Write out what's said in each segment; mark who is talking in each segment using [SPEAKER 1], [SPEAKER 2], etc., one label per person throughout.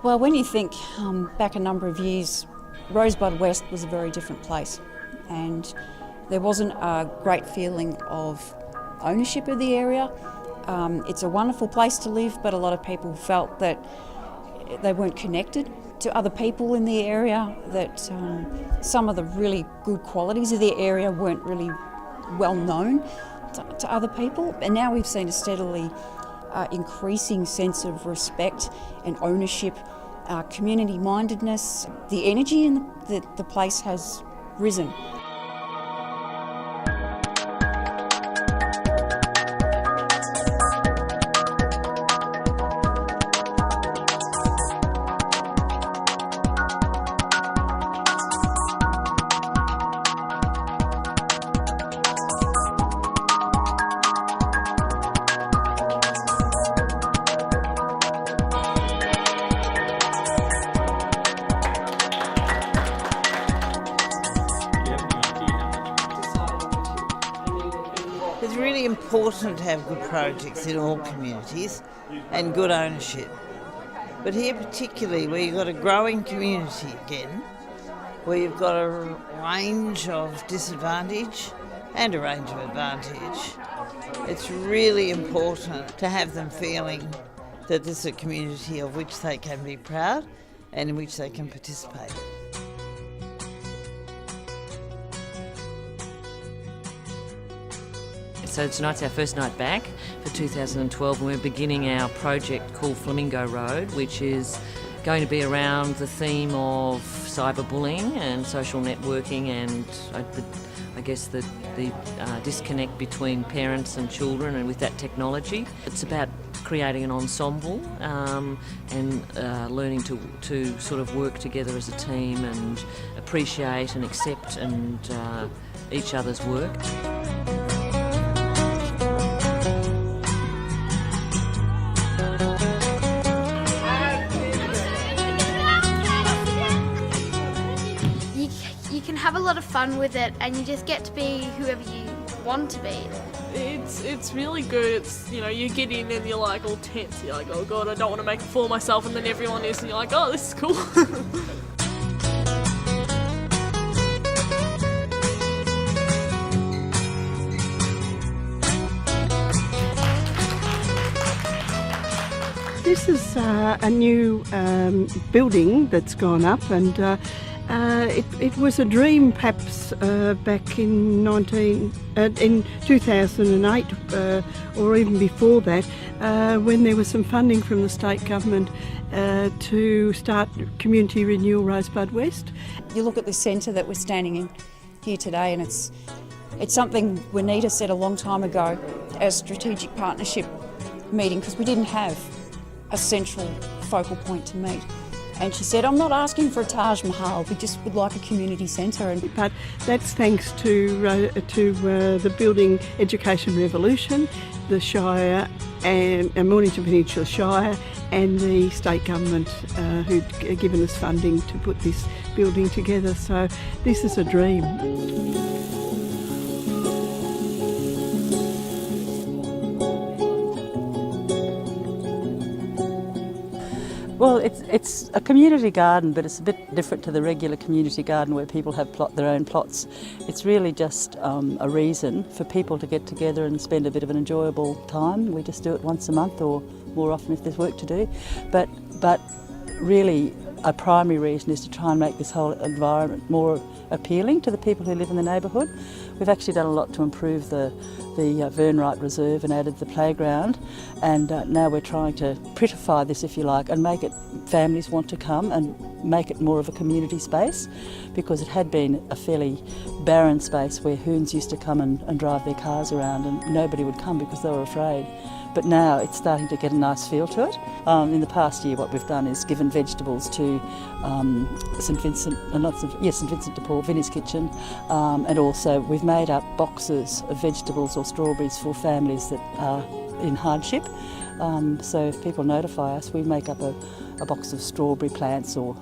[SPEAKER 1] Well, when you think back a number of years, Rosebud West was a very different place, and there wasn't a great feeling of ownership of the area. It's a wonderful place to live, but a lot of people felt that they weren't connected to other people in the area, that some of the really good qualities of the area weren't really well known to other people. And now we've seen a steadily increasing sense of respect and ownership, community mindedness. The energy in the place has risen.
[SPEAKER 2] It's really important to have good projects in all communities and good ownership. But here particularly, where you've got a growing community again, where you've got a range of disadvantage and a range of advantage, it's really important to have them feeling that this is a community of which they can be proud and in which they can participate.
[SPEAKER 3] So tonight's our first night back for 2012, and we're beginning our project called Flamingo Road, which is going to be around the theme of cyberbullying and social networking, and I guess the disconnect between parents and children and with that technology. It's about creating an ensemble and learning to sort of work together as a team and appreciate and accept and each other's work.
[SPEAKER 4] You can have a lot of fun with it, and you just get to be whoever you want to be.
[SPEAKER 5] It's really good. It's, you know, you get in and you're like all tense. You're like, oh god, I don't want to make a fool of myself, and then everyone is, and you're like, oh, this is cool.
[SPEAKER 6] This is a new building that's gone up, and it was a dream perhaps back in 2008 or even before that, when there was some funding from the state government to start Community Renewal Rosebud West.
[SPEAKER 1] You look at the centre that we're standing in here today, and it's something Juanita said a long time ago as strategic partnership meeting, because we didn't have a central focal point to meet. And she said, I'm not asking for a Taj Mahal, we just would like a community centre.
[SPEAKER 6] But that's thanks to the Building Education Revolution, the Shire and Mornington Peninsula Shire, and the state government who'd given us funding to put this building together. So this is a dream.
[SPEAKER 7] Well, it's a community garden, but it's a bit different to the regular community garden where people have their own plots. It's really just a reason for people to get together and spend a bit of an enjoyable time. We just do it once a month or more often if there's work to do. But really a primary reason is to try and make this whole environment more appealing to the people who live in the neighbourhood. We've actually done a lot to improve the Vernwright Reserve and added the playground, and now we're trying to prettify this, if you like, and make it families want to come and make it more of a community space, because it had been a fairly barren space where hoons used to come and drive their cars around and nobody would come because they were afraid. But now it's starting to get a nice feel to it. In the past year, what we've done is given vegetables to St Vincent de Paul, Vinnie's Kitchen, and also we've made up boxes of vegetables or strawberries for families that are in hardship. So if people notify us, we make up a box of strawberry plants or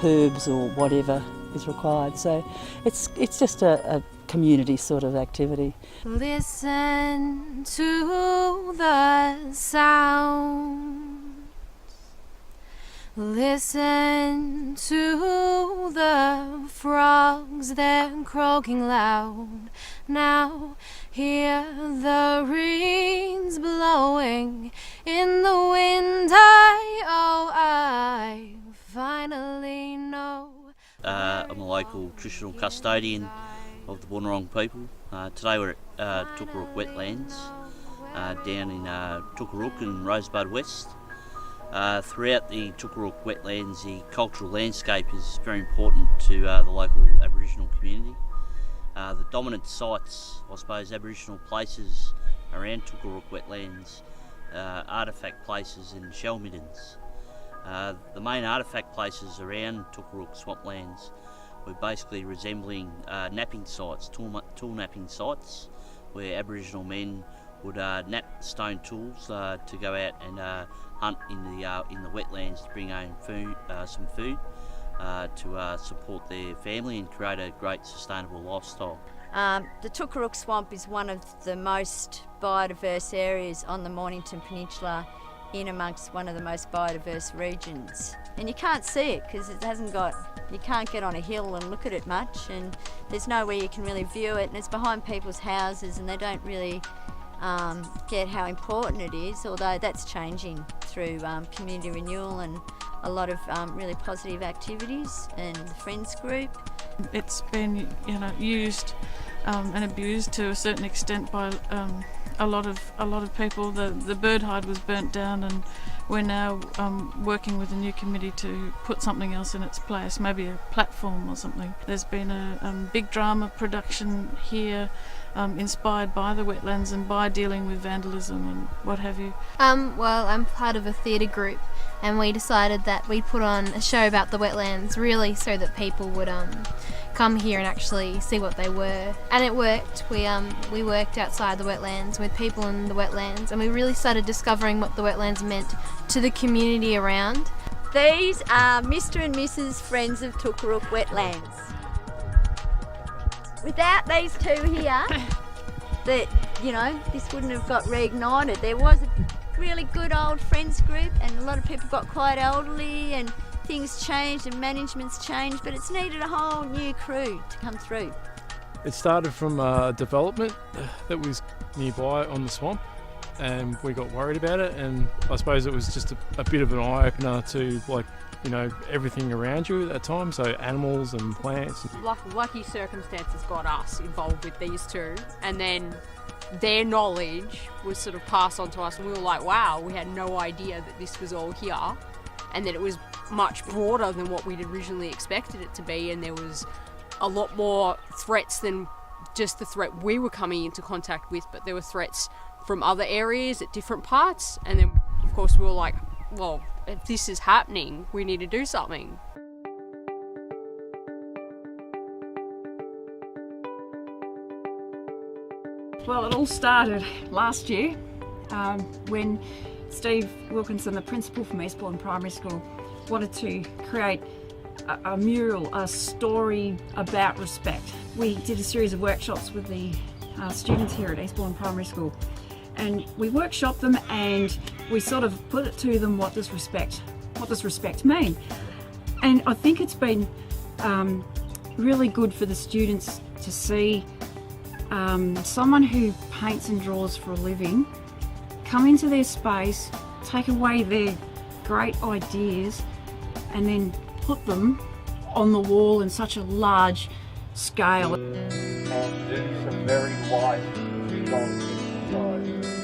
[SPEAKER 7] herbs or whatever is required. So it's just a community sort of activity.
[SPEAKER 4] Listen to the sound. Listen
[SPEAKER 8] Listen to the frogs, they're croaking loud. Now hear the reeds blowing in the wind. I finally know.
[SPEAKER 9] I'm a local traditional custodian of the Boonwurrung people. Today we're at Tukaruk Wetlands down in Tukaruk and Rosebud West. Throughout the Tukaruk Wetlands, the cultural landscape is very important to the local Aboriginal community. The dominant sites, I suppose, Aboriginal places around Tukaruk Wetlands, artefact places and shell middens. The main artefact places around Tukaruk swamplands were basically resembling napping sites, tool napping sites, where Aboriginal men would nap stone tools to go out and hunt in the wetlands to bring home some food to support their family and create a great sustainable lifestyle.
[SPEAKER 10] The Tukaruk Swamp is one of the most biodiverse areas on the Mornington Peninsula, in amongst one of the most biodiverse regions. And you can't see it because you can't get on a hill and look at it much, and there's nowhere you can really view it, and it's behind people's houses and they don't really get how important it is, although that's changing through community renewal and a lot of really positive activities and the Friends group.
[SPEAKER 5] It's been used and abused to a certain extent by a lot of people. The bird hide was burnt down, and we're now working with a new committee to put something else in its place, maybe a platform or something. There's been a big drama production here inspired by the wetlands and by dealing with vandalism and what have you.
[SPEAKER 8] Well, I'm part of a theatre group, and we decided that we'd put on a show about the wetlands, really so that people would come here and actually see what they were. And it worked. We worked outside the wetlands with people in the wetlands, and we really started discovering what the wetlands meant to the community around.
[SPEAKER 10] These are Mr. and Mrs. Friends of Tukaruk Wetlands. Without these two here, this wouldn't have got reignited. There was a really good old friends group, and a lot of people got quite elderly, and things changed and management's changed, but it's needed a whole new crew to come through.
[SPEAKER 11] It started from a development that was nearby on the swamp, and we got worried about it, and I suppose it was just a bit of an eye-opener to everything around you at that time, so animals and plants.
[SPEAKER 12] Lucky circumstances got us involved with these two, and then their knowledge was sort of passed on to us, and we were like, wow, we had no idea that this was all here, and that it was much broader than what we'd originally expected it to be, and there was a lot more threats than just the threat we were coming into contact with, but there were threats from other areas at different parts, and then of course we were like, well, if this is happening, we need to do something.
[SPEAKER 1] Well, it all started last year when Steve Wilkinson, the principal from Eastbourne Primary School, wanted to create a mural, a story about respect. We did a series of workshops with the students here at Eastbourne Primary School, and we workshopped them and we sort of put it to them, what does respect mean? And I think it's been really good for the students to see someone who paints and draws for a living come into their space, take away their great ideas, and then put them on the wall in such a large scale.
[SPEAKER 13] And do some very light long exercise.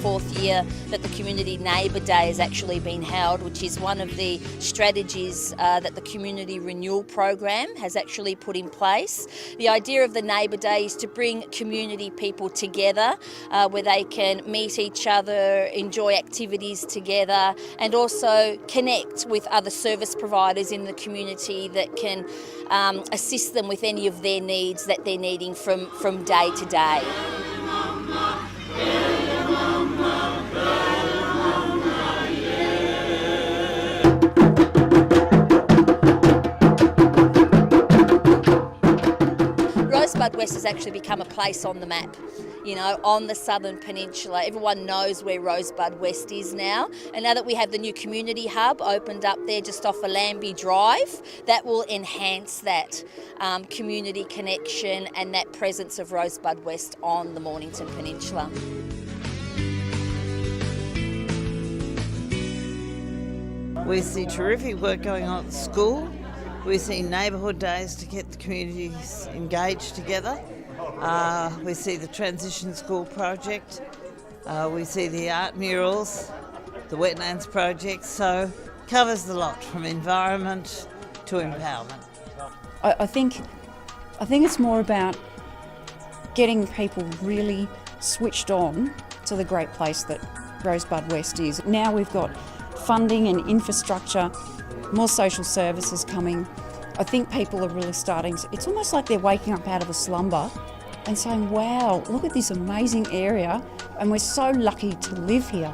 [SPEAKER 10] Fourth year that the Community Neighbour Day has actually been held, which is one of the strategies that the Community Renewal program has actually put in place. The idea of the Neighbour Day is to bring community people together where they can meet each other, enjoy activities together, and also connect with other service providers in the community that can assist them with any of their needs that they're needing from day to day. West has actually become a place on the map. You know, on the Southern Peninsula. Everyone knows where Rosebud West is now. And now that we have the new community hub opened up there just off of Lambie Drive, that will enhance that community connection and that presence of Rosebud West on the Mornington Peninsula.
[SPEAKER 2] We see terrific work going on at the school. We see neighbourhood days to get the communities engaged together. We see the transition school project. We see the art murals, the wetlands project. So covers the lot from environment to empowerment.
[SPEAKER 1] I think it's more about getting people really switched on to the great place that Rosebud West is. Now we've got funding and infrastructure, more social services coming. I think people are really starting, it's almost like they're waking up out of a slumber and saying, wow, look at this amazing area and we're so lucky to live here.